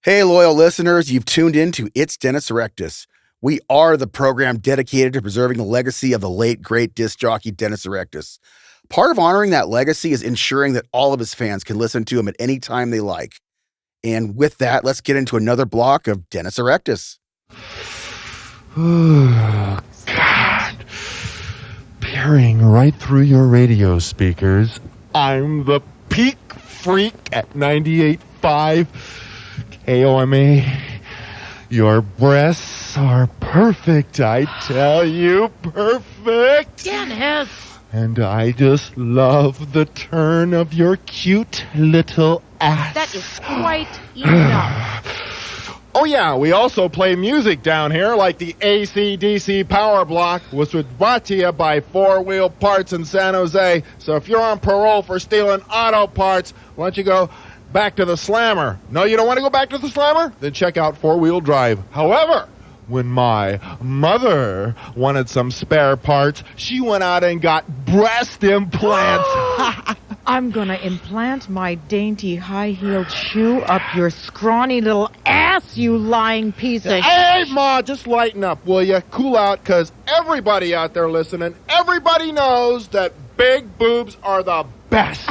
Hey, loyal listeners, you've tuned in to It's Dennis Erectus. We are the program dedicated to preserving the legacy of the late, great disc jockey Dennis Erectus. Part of honoring that legacy is ensuring that all of his fans can listen to him at any time they like. And with that, let's get into another block of Dennis Erectus. Oh, God. Peering right through your radio speakers, I'm the Peak Freak at 98.5 KOMA. Your breasts are perfect, I tell you, perfect. Dennis! And I just love the turn of your cute little ass. That is quite enough. Oh, yeah, we also play music down here, like the AC/DC Power Block, which was brought to you by Four Wheel Parts in San Jose. So if you're on parole for stealing auto parts, why don't you go back to the Slammer? No, you don't want to go back to the Slammer? Then check out Four Wheel Drive. However, when my mother wanted some spare parts, she went out and got breast implants. I'm going to implant my dainty high-heeled shoe up your scrawny little ass, you lying piece of Hey, Ma, just lighten up, will you? Cool out, because everybody out there listening, everybody knows that big boobs are the best.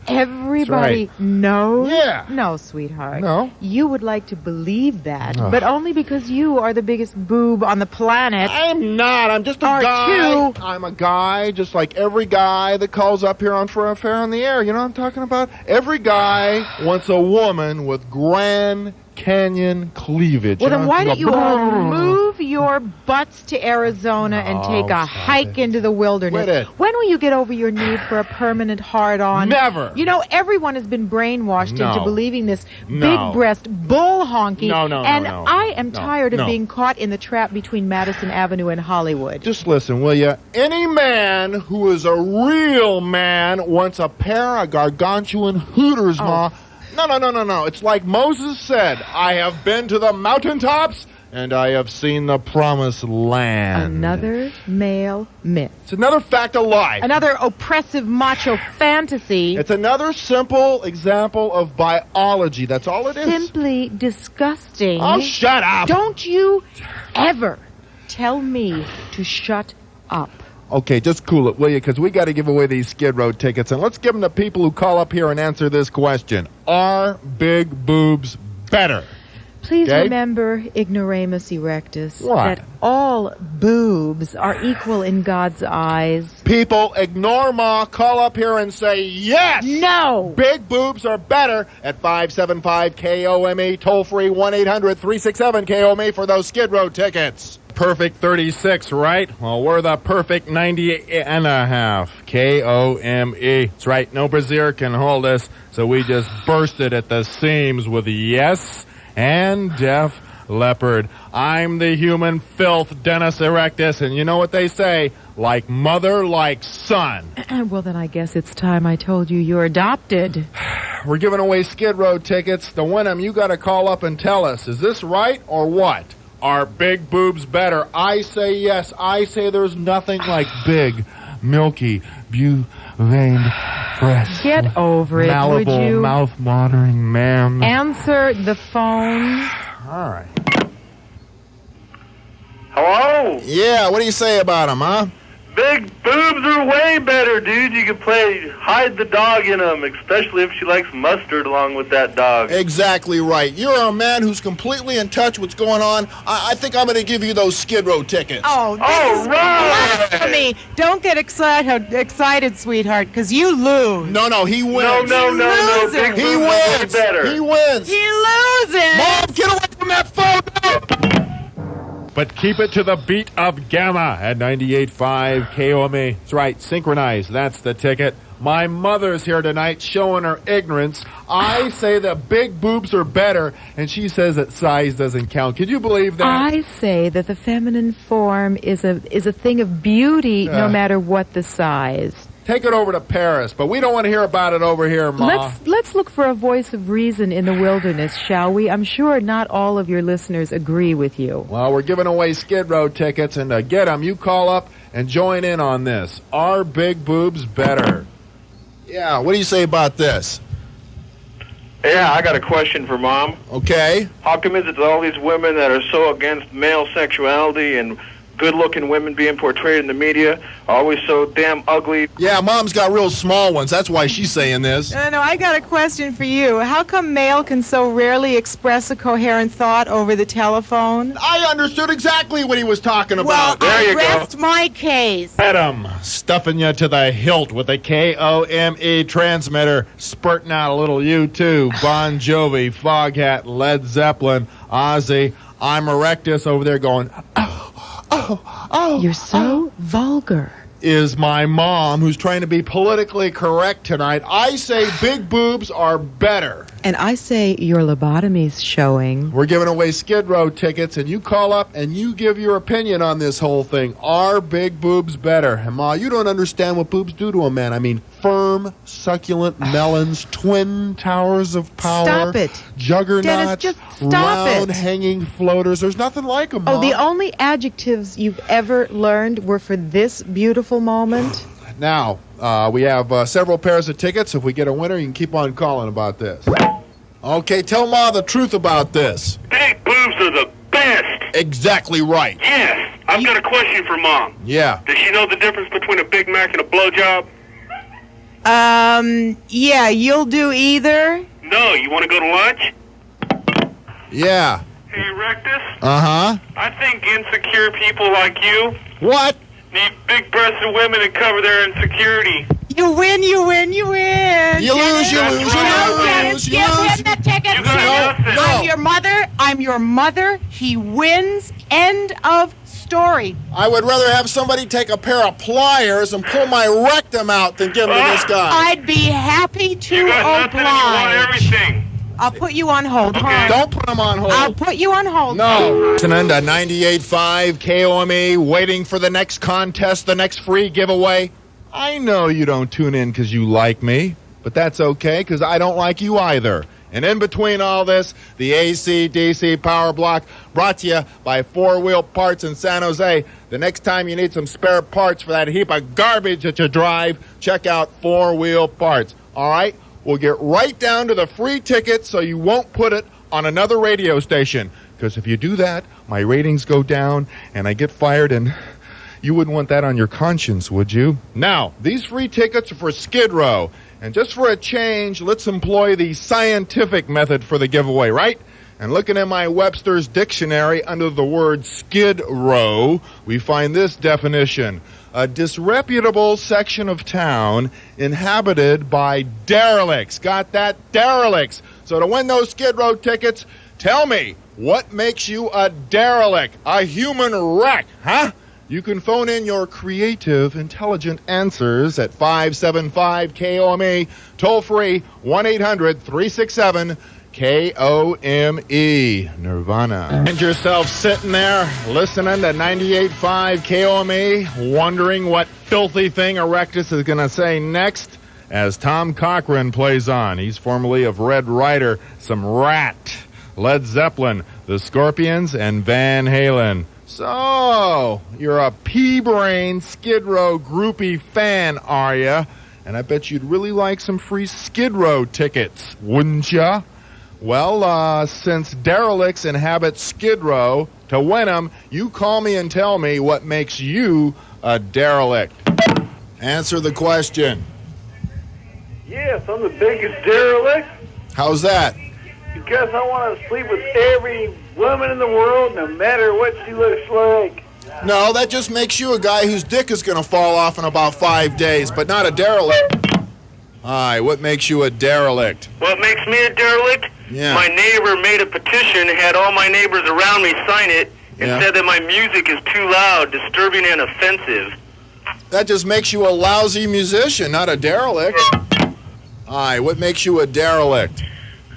Everybody That's right. knows? Yeah. No, sweetheart. No? You would like to believe that, but only because you are the biggest boob on the planet. I'm not. I'm just a Are guy. you? I'm a guy, just like every guy that calls up here on For a Fair on the Air. You know what I'm talking about? Every guy wants a woman with Grand Canyon cleavage. Well, You then know, why don't you all brrr. move your butts to Arizona and take a stop hike it. into the wilderness? Quit it. When will you get over your need for a permanent hard-on? Never. You know, everyone has been brainwashed No. into believing this No. big-breast bull honky. No, no, no, and no. I am No, tired of no. being caught in the trap between Madison Avenue and Hollywood. Just listen, will you? Any man who is a real man wants a pair of gargantuan hooters, Ma. No. It's like Moses said, I have been to the mountaintops and I have seen the promised land. Another male myth. It's another fact of life. Another oppressive macho fantasy. It's another simple example of biology. That's all it is. Simply disgusting. Oh, shut up. Don't you ever tell me to shut up. Okay, just cool it, will you? Because we got to give away these Skid Row tickets. And let's give them to people who call up here and answer this question. Are big boobs better? Please Okay. remember, ignoramus erectus, What? that all boobs are equal in God's eyes. People, ignore Ma. Call up here and say yes. No! Big boobs are better at 575-KOME, toll-free 1-800-367-KOME for those Skid Row tickets. Perfect 36, right? Well, we're the perfect 90.5 KOME. That's right, no brassiere can hold us, so we just bursted at the seams with Yes and Def Leppard. I'm the human filth, Dennis Erectus, and you know what they say, like mother, like son. Well, then I guess it's time I told you you're adopted. We're giving away Skid Row tickets. To win them, you got to call up and tell us, is this right or what? Are big boobs better? I say yes. I say there's nothing like big, milky, veined breasts. Get over it, would Malleable, you? mouth-watering, ma'am. Answer the phones. All right. Hello? Yeah, what do you say about them, huh? Big boobs are way better, dude. You can play hide the dog in them, especially if she likes mustard along with that dog. Exactly right. You're a man who's completely in touch with what's going on. I think I'm going to give you those Skid Row tickets. Oh, this All is right. blasphemy. Don't get excited, sweetheart, because you lose. No, he wins. No. Loser. Big He boobs are way wins. better. He wins. He loses. Mom, get away from that phone! But keep it to the beat of Gamma at 98.5 KOME. That's right, synchronize. That's the ticket. My mother's here tonight showing her ignorance. I say that big boobs are better, and she says that size doesn't count. Can you believe that? I say that the feminine form is a thing of beauty no matter what the size. Take it over to Paris, but we don't want to hear about it over here, Ma. Let's look for a voice of reason in the wilderness, shall we? I'm sure not all of your listeners agree with you. Well, we're giving away Skid Row tickets, and to get them, you call up and join in on this. Are big boobs better? Yeah, what do you say about this? Yeah, I got a question for Mom. Okay. How come is it that all these women that are so against male sexuality and good-looking women being portrayed in the media are always so damn ugly? Yeah, Mom's got real small ones. That's why she's saying this. No, I got a question for you. How come male can so rarely express a coherent thought over the telephone? I understood exactly what he was talking about. Well, There you go. rest my case. Adam, stuffing you to the hilt with a KOME transmitter, spurting out a little U2, Bon Jovi, Foghat, Led Zeppelin, Ozzy. I'm Erectus over there going, You're so vulgar. is my mom who's trying to be politically correct tonight. I say big boobs are better. And I say your lobotomy's showing. We're giving away Skid Row tickets, and you call up and you give your opinion on this whole thing. Are big boobs better? And Ma, you don't understand what boobs do to a man. I mean, firm, succulent melons, twin towers of power. Stop it. Juggernauts. Dennis, just stop round it. hanging floaters. There's nothing like them, Ma. Oh, the only adjectives you've ever learned were for this beautiful moment? Now, we have several pairs of tickets. If we get a winner, you can keep on calling about this. Okay, tell Ma the truth about this. Big boobs are the best. Exactly right. Yes. I've got a question for Mom. Yeah. Does she know the difference between a Big Mac and a blowjob? Yeah, you'll do either. No. You want to go to lunch? Yeah. Hey, Erectus, Uh-huh. I think insecure people like you What? need big-breasted women to cover their insecurity. You win, you win, you win. You lose, you lose, you No, lose, Dennis, you give lose. him the ticket. You got nothing. No. I'm your mother. I'm your mother. He wins. End of story. I would rather have somebody take a pair of pliers and pull my rectum out than give them to this guy. I'd be happy to You got nothing and you want oblige. everything. I'll put you on hold. Hold Okay. on. Don't put him on hold. I'll put you on hold. No. Listening to 98.5 KOME, waiting for the next contest, the next free giveaway. I know you don't tune in because you like me, but that's okay because I don't like you either. And in between all this, the AC/DC Power Block brought to you by Four Wheel Parts in San Jose. The next time you need some spare parts for that heap of garbage that you drive, check out Four Wheel Parts. All right? We'll get right down to the free ticket so you won't put it on another radio station. Because if you do that, my ratings go down and I get fired, and you wouldn't want that on your conscience, would you? Now, these free tickets are for Skid Row. And just for a change, let's employ the scientific method for the giveaway, right? And looking in my Webster's dictionary under the word Skid Row, we find this definition: a disreputable section of town inhabited by derelicts. Got that? Derelicts. So to win those Skid Row tickets, tell me, what makes you a derelict? A human wreck, huh? You can phone in your creative, intelligent answers at 575-KOME, toll free 1-800-367-KOME. Nirvana. And yourself sitting there listening to 98.5 KOME, wondering what filthy thing Erectus is going to say next as Tom Cochran plays on. He's formerly of Red Rider, some Rat, Led Zeppelin, the Scorpions, and Van Halen. So, you're a pea-brain Skid Row groupie fan, are ya? And I bet you'd really like some free Skid Row tickets, wouldn't ya? Well, since derelicts inhabit Skid Row, to win them, you call me and tell me what makes you a derelict. Answer the question. Yes, I'm the biggest derelict How's that? because I want to sleep with every woman in the world, no matter what she looks like. No, that just makes you a guy whose dick is going to fall off in about 5 days, but not a derelict. All right, what makes you a derelict? What makes me a derelict? Yeah. My neighbor made a petition, had all my neighbors around me sign it, and Yeah. said that my music is too loud, disturbing, and offensive. That just makes you a lousy musician, not a derelict. All right, what makes you a derelict?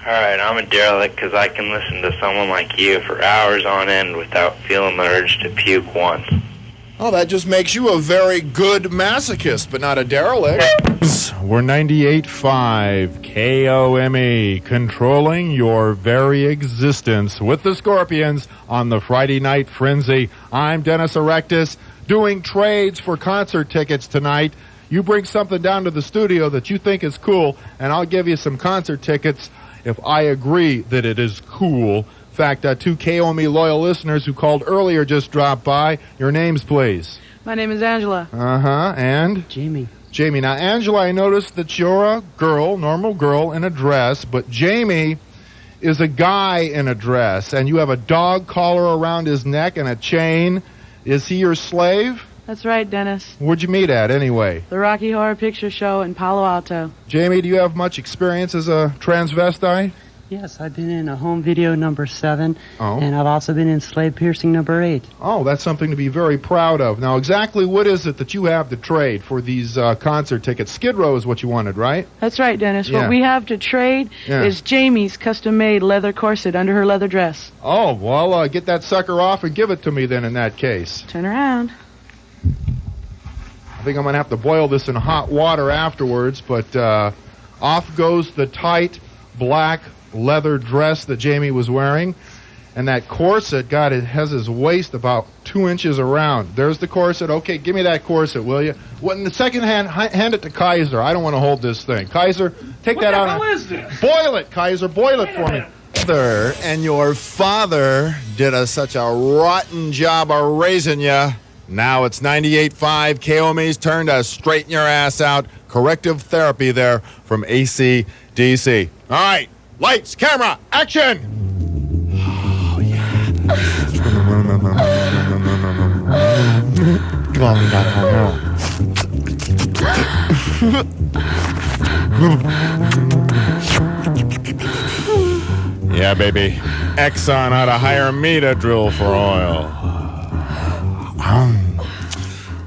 All right, I'm a derelict because I can listen to someone like you for hours on end without feeling the urge to puke once. Oh, that just makes you a very good masochist, but not a derelict. We're 98.5 KOME, controlling your very existence with the Scorpions on the Friday Night Frenzy. I'm Dennis Erectus, doing trades for concert tickets tonight. You bring something down to the studio that you think is cool, and I'll give you some concert tickets. if I agree that it is cool. In fact, 2 KOME loyal listeners who called earlier just dropped by. Your names, please. My name is Angela. And? Jamie. Jamie. Now, Angela, I noticed that you're a girl, normal girl in a dress, but Jamie is a guy in a dress, and you have a dog collar around his neck and a chain. Is he your slave? That's right, Dennis. Where'd you meet at, anyway? The Rocky Horror Picture Show in Palo Alto. Jamie, do you have much experience as a transvestite? Yes, I've been in a home video number 7, Oh. and I've also been in slave piercing number 8. Oh, that's something to be very proud of. Now, exactly what is it that you have to trade for these concert tickets? Skid Row is what you wanted, right? That's right, Dennis. Yeah. What we have to trade is Jamie's custom-made leather corset under her leather dress. Oh, well, get that sucker off and give it to me then in that case. Turn around. I think I'm going to have to boil this in hot water afterwards, but off goes the tight black leather dress that Jamie was wearing. And that corset, God, it has his waist about 2 inches around. There's the corset. Okay, give me that corset, will you? What, in the second hand, hand it to Kaiser. I don't want to hold this thing. Kaiser, take that out. What is this? Boil it, Kaiser. Boil it for me. Mother and your father did such a rotten job of raising you. Now it's 98.5 KOME's turn to straighten your ass out. Corrective therapy there from AC/DC. All right, lights, camera, action! Oh, yeah. Yeah, baby. Exxon ought to hire me to drill for oil.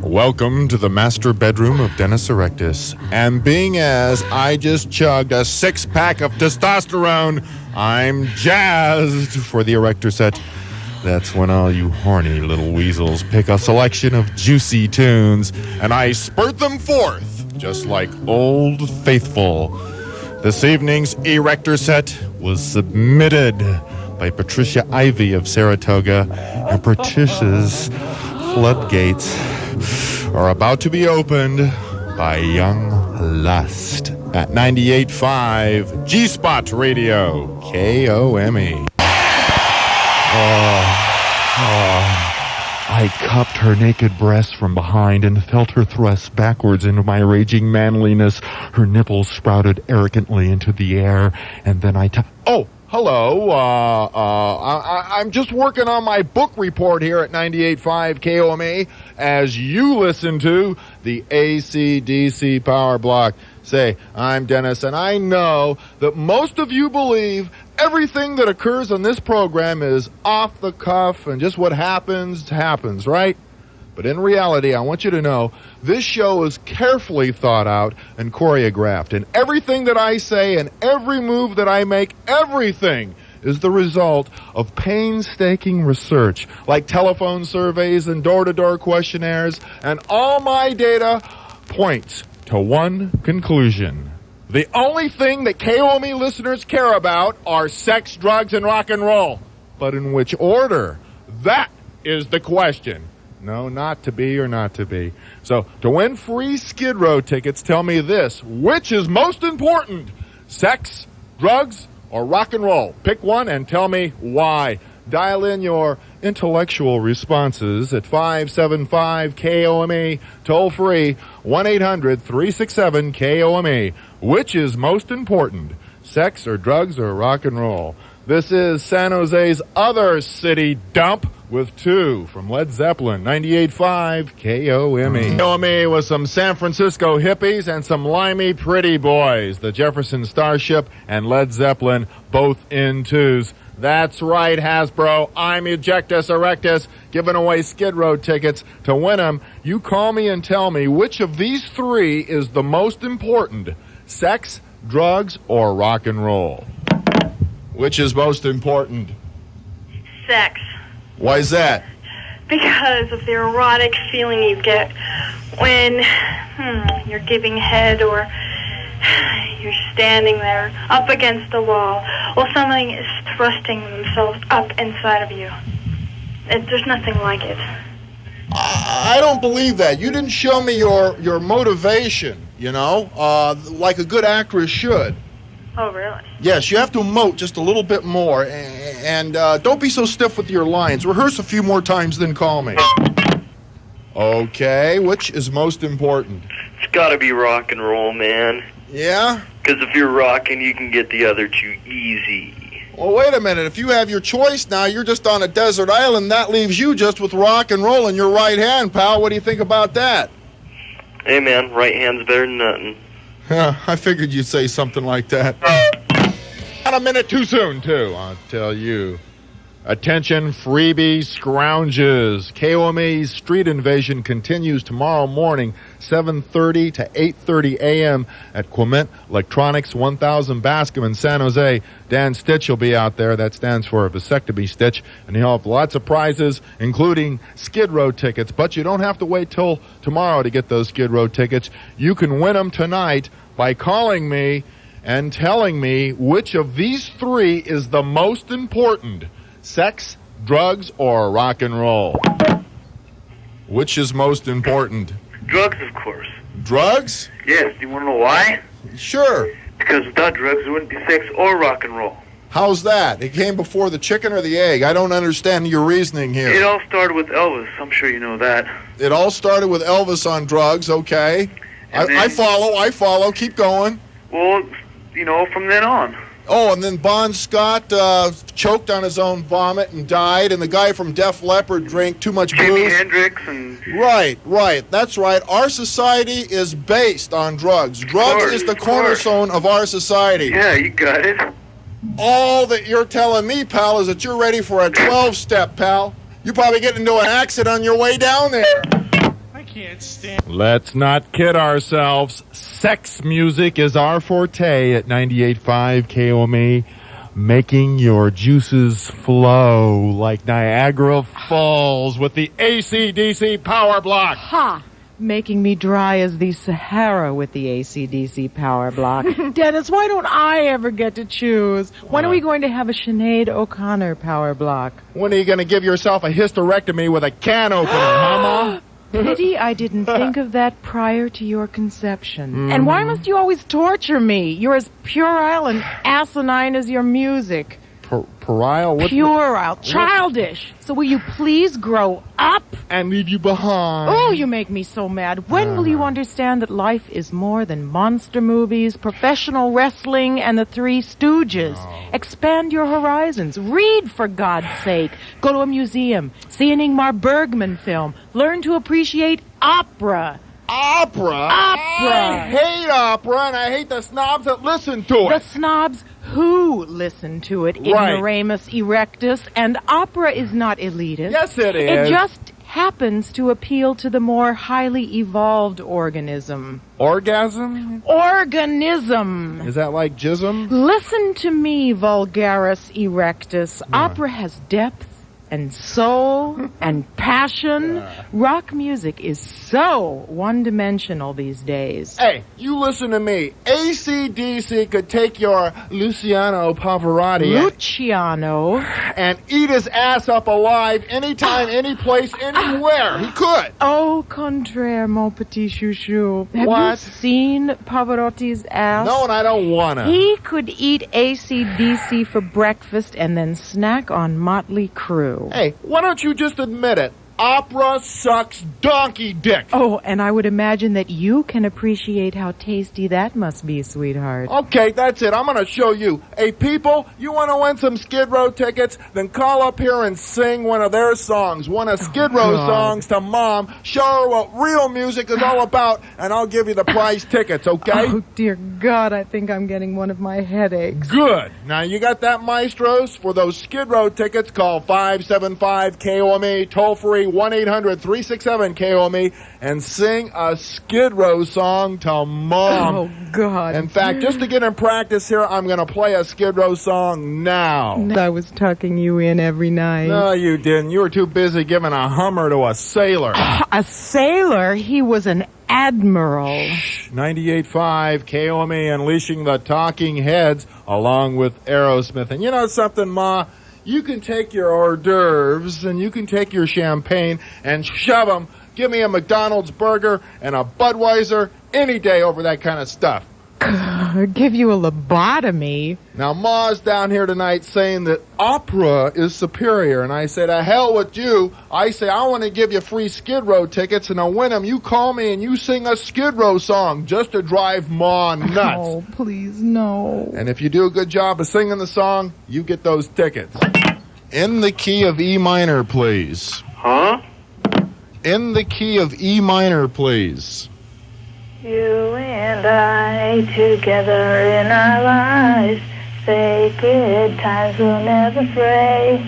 Welcome to the master bedroom of Dennis Erectus. And being as I just chugged a 6-pack of testosterone, I'm jazzed for the Erector set. That's when all you horny little weasels pick a selection of juicy tunes, and I spurt them forth, just like Old Faithful. This evening's Erector set was submitted by Patricia Ivy of Saratoga, and Patricia's floodgates are about to be opened by Young Lust at 98.5 G-Spot Radio, KOME. I cupped her naked breasts from behind and felt her thrust backwards into my raging manliness. Her nipples sprouted arrogantly into the air, and then Oh, hello. I'm just working on my book report here at 98.5 KOME as you listen to the AC/DC Power Block. Say, I'm Dennis, and I know that most of you believe everything that occurs on this program is off the cuff and just what happens, right? But in reality, I want you to know this show is carefully thought out and choreographed. And everything that I say and every move that I make, everything is the result of painstaking research, like telephone surveys and door-to-door questionnaires. And all my data points to one conclusion. The only thing that KOME listeners care about are sex, drugs, and rock and roll. But in which order? That is the question. No, not to be or not to be. So, to win free Skid Row tickets, tell me this. Which is most important? Sex, drugs, or rock and roll? Pick one and tell me why. Dial in your intellectual responses at 575-KOME, toll free, 1-800-367-KOME. Which is most important? Sex or drugs or rock and roll? This is San Jose's other city dump with 2 from Led Zeppelin, 98.5 KOME. KOME with some San Francisco hippies and some limey pretty boys. The Jefferson Starship and Led Zeppelin, both in 2s. That's right, Hasbro. I'm Ejectus Erectus, giving away Skid Row tickets. To win them, you call me and tell me which of these 3 is the most important. Sex, drugs, or rock and roll? Which is most important? Sex. Why is that? Because of the erotic feeling you get when you're giving head or you're standing there up against the wall while something is thrusting themselves up inside of you. There's nothing like it. I don't believe that. You didn't show me your motivation, like a good actress should. Oh, really? Yes, you have to emote just a little bit more, and don't be so stiff with your lines. Rehearse a few more times, then call me. Okay, which is most important? It's gotta be rock and roll, man. Yeah? Because if you're rocking, you can get the other two easy. Well, wait a minute. If you have your choice now, you're just on a desert island. That leaves you just with rock and roll in your right hand, pal. What do you think about that? Hey, man, right hand's better than nothing. I figured you'd say something like that. Not a minute too soon, too, I'll tell you. Attention, freebie scrounges. KOMA's Street Invasion continues tomorrow morning, 7:30 to 8:30 a.m. at Quement Electronics, 1000 Bascom in San Jose. Dan Stitch will be out there. That stands for Vasectomy Stitch. And he'll have lots of prizes, including Skid Row tickets. But you don't have to wait till tomorrow to get those Skid Row tickets. You can win them tonight by calling me and telling me which of these three is the most important. Sex, drugs, or rock and roll? Which is most important? Drugs, of course. Drugs? Yes, do you want to know why? Sure. Because without drugs, there wouldn't be sex or rock and roll. How's that? It came before the chicken or the egg? I don't understand your reasoning here. It all started with Elvis. I'm sure you know that. It all started with Elvis on drugs, okay. I follow. Keep going. Well, you know, from then on. Oh, and then Bon Scott choked on his own vomit and died, and the guy from Def Leppard drank too much booze. Jimi Hendrix and... Right. That's right. Our society is based on drugs. Drugs is the cornerstone of our society. Yeah, you got it. All that you're telling me, pal, is that you're ready for a 12-step, pal. You probably get into an accident on your way down there. Can't stand. Let's not kid ourselves. Sex music is our forte at 98.5 KOMA, making your juices flow like Niagara Falls with the AC/DC power block. Ha! Making me dry as the Sahara with the AC/DC power block. Dennis, why don't I ever get to choose? When are we going to have a Sinead O'Connor power block? When are you going to give yourself a hysterectomy with a can opener, huh, Mom? Pity I didn't think of that prior to your conception. And why must you always torture me? You're as puerile and asinine as your music. Puerile? Puerile. Childish. So will you please grow up? And leave you behind. Oh, you make me so mad. When will you understand that life is more than monster movies, professional wrestling, and the Three Stooges? Expand your horizons. Read, for God's sake. Go to a museum. See an Ingmar Bergman film. Learn to appreciate opera. Opera? I hate opera, and I hate the snobs that listen to it. The snobs who listen to it. Ignoramus erectus. And opera is not elitist. Yes, it is. It just happens to appeal to the more highly evolved organism. Orgasm? Organism. Is that like jism? Listen to me, vulgaris erectus. Opera has depth and soul and passion. Rock music is so one-dimensional these days. Hey, you listen to me. AC/DC could take your Luciano Pavarotti and eat his ass up alive anytime, any place, anywhere. He could. Au contraire, mon petit chouchou. Have you seen Pavarotti's ass? No, and I don't want to. He could eat AC/DC for breakfast and then snack on Motley Crue. Hey, why don't you just admit it? Opera sucks donkey dick. Oh, and I would imagine that you can appreciate how tasty that must be, sweetheart. Okay, that's it. I'm going to show you. Hey, people, you want to win some Skid Row tickets? Then call up here and sing one of their songs, one of Skid Row songs to Mom. Show her what real music is all about, and I'll give you the prize tickets, okay? Oh, dear God, I think I'm getting one of my headaches. Good. Now, you got that, maestros? For those Skid Row tickets, call 575-KOMA, toll-free 1-800-367-KOMA, and sing a Skid Row song to Mom. Oh, God. In fact, just to get in practice here, I'm going to play a Skid Row song now. I was tucking you in every night. No, you didn't. You were too busy giving a Hummer to a sailor. A sailor? He was an admiral. 98.5 KOMA, unleashing the talking heads along with Aerosmith. And you know something, Ma? You can take your hors d'oeuvres and you can take your champagne and shove them. Give me a McDonald's burger and a Budweiser any day over that kind of stuff. Give you a lobotomy? Now, Ma's down here tonight saying that opera is superior, and I say, to hell with you. I say, I want to give you free Skid Row tickets, and to win them, you call me and you sing a Skid Row song just to drive Ma nuts. Oh, please, no. And if you do a good job of singing the song, you get those tickets. In the key of E minor, please. Huh? In the key of E minor, please. You and I together in our lives, sacred times will never fray.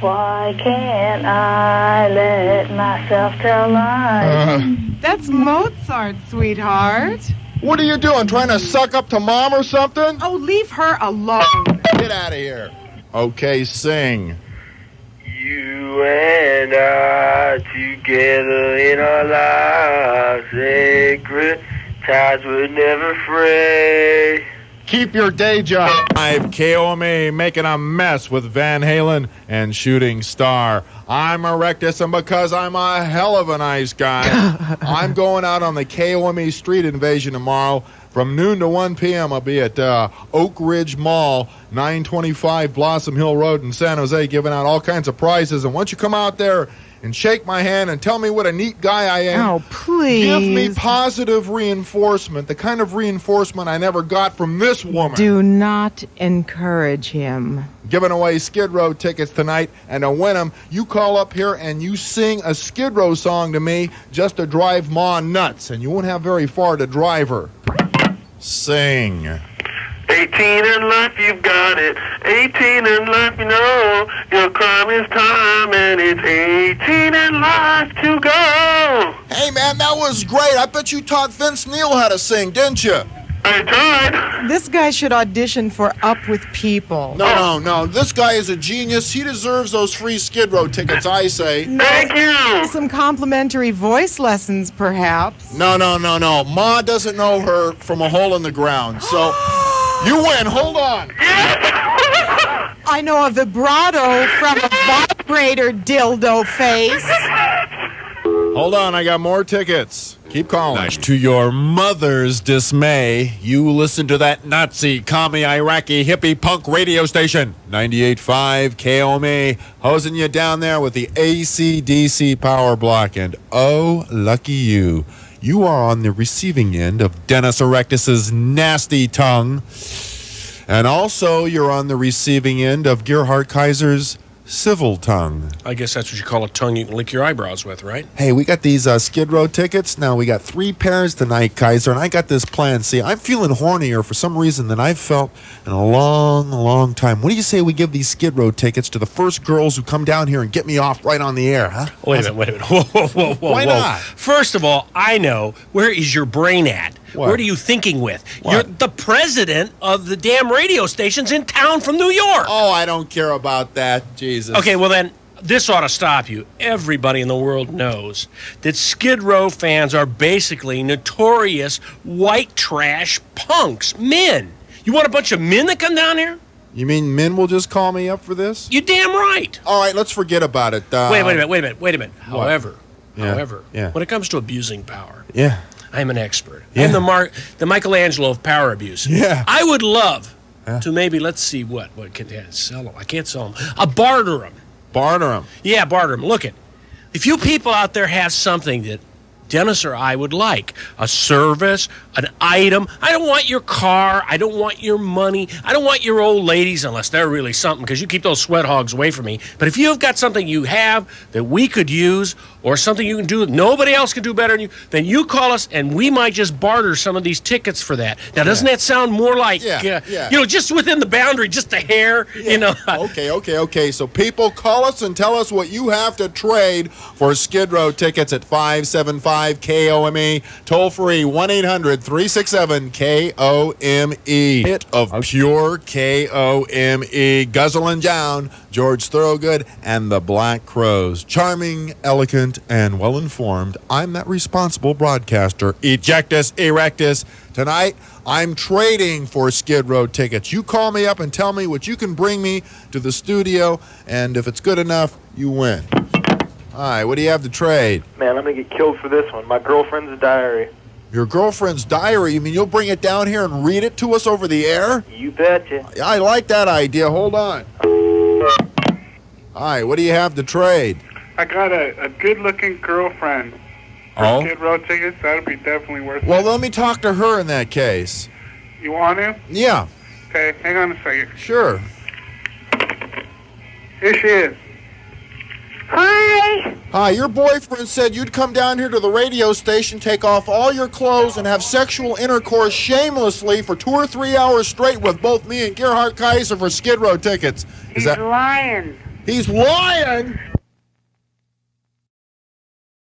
Why can't I let myself tell lies? That's Mozart, sweetheart. What are you doing, trying to suck up to Mom or something? Oh, leave her alone. Get out of here. Okay, sing. You and I together in our lives, sacred ties would never fray. Keep your day job. Live KOMA making a mess with Van Halen and Shooting Star. I'm Erectus, and because I'm a hell of a nice guy, I'm going out on the KOMA street invasion tomorrow. From noon to 1 p.m., I'll be at Oak Ridge Mall, 925 Blossom Hill Road in San Jose, giving out all kinds of prizes. And once you come out there and shake my hand and tell me what a neat guy I am, Oh, please. give me positive reinforcement, the kind of reinforcement I never got from this woman. Do not encourage him. Giving away Skid Row tickets tonight, and to win them, you call up here and you sing a Skid Row song to me just to drive Ma nuts, and you won't have very far to drive her. Sing. 18 in life, you've got it. 18 in life, you know. Your crime is time, and it's 18 in life to go. Hey, man, that was great. I bet you taught Vince Neil how to sing, didn't you? I tried. This guy should audition for Up with People. No. This guy is a genius. He deserves those free Skid Row tickets, I say. Thank you. Some complimentary voice lessons, perhaps. No. Ma doesn't know her from a hole in the ground, so you win. Hold on. I know a vibrato from a vibrator dildo face. Hold on, I got more tickets. Keep calling. To your mother's dismay, you listen to that Nazi, commie, Iraqi, hippie, punk radio station, 98.5 KOMA, hosing you down there with the AC/DC power block. And oh, lucky you. You are on the receiving end of Dennis Erectus's nasty tongue. And also, you're on the receiving end of Gerhard Kaiser's civil tongue. I guess that's what you call a tongue you can lick your eyebrows with, right? Hey, we got these Skid Row tickets. Now, we got 3 pairs tonight, Kaiser, and I got this plan. See, I'm feeling hornier for some reason than I've felt in a long, long time. What do you say we give these Skid Row tickets to the first girls who come down here and get me off right on the air, huh? Wait a minute. Whoa. Why not? First of all, I know. Where is your brain at? What? What are you thinking with? What? You're the president of the damn radio stations in town from New York. Oh, I don't care about that, Jesus. Okay, well then, this ought to stop you. Everybody in the world knows that Skid Row fans are basically notorious white trash punks, men. You want a bunch of men that come down here? You mean men will just call me up for this? You damn right. All right, let's forget about it. Wait a minute. However, Yeah. when it comes to abusing power, Yeah. I'm an expert. Yeah. I'm the Michelangelo of power abuse. Yeah. I would love to maybe, let's see, what can sell them? I can't sell them. I'll barter them. Barter them. Yeah, barter them. Look, if you people out there have something that Dennis or I would like, a service, an item. I don't want your car. I don't want your money. I don't want your old ladies unless they're really something, because you keep those sweat hogs away from me. But if you've got something you have that we could use, or something you can do that nobody else can do better than you, then you call us and we might just barter some of these tickets for that. Now, doesn't that sound more like, just within the boundary, just a hair, Okay. So people, call us and tell us what you have to trade for Skid Row tickets at 575 KOME, toll free 1-800-367 KOME. Hit of pure KOME, guzzling down George Thorogood and the Black Crows. Charming, elegant, and well-informed. I'm that responsible broadcaster, Ejectus Erectus. Tonight, I'm trading for Skid Row tickets. You call me up and tell me what you can bring me to the studio, and if it's good enough, you win. All right, what do you have to trade? Man, I'm going to get killed for this one. My girlfriend's diary. Your girlfriend's diary? You mean you'll bring it down here and read it to us over the air? You betcha. I like that idea. Hold on. Hi, what do you have to trade? I got a good-looking girlfriend. Oh? Skid Row tickets, that'd be definitely worth Well, it. let me talk to her in that case. You want to? Yeah. Okay, hang on a second. Sure. Here she is. Hi. Hi, your boyfriend said you'd come down here to the radio station, take off all your clothes, and have sexual intercourse shamelessly for 2 or 3 hours straight with both me and Gerhard Kaiser for Skid Row tickets. He's lying. He's lying?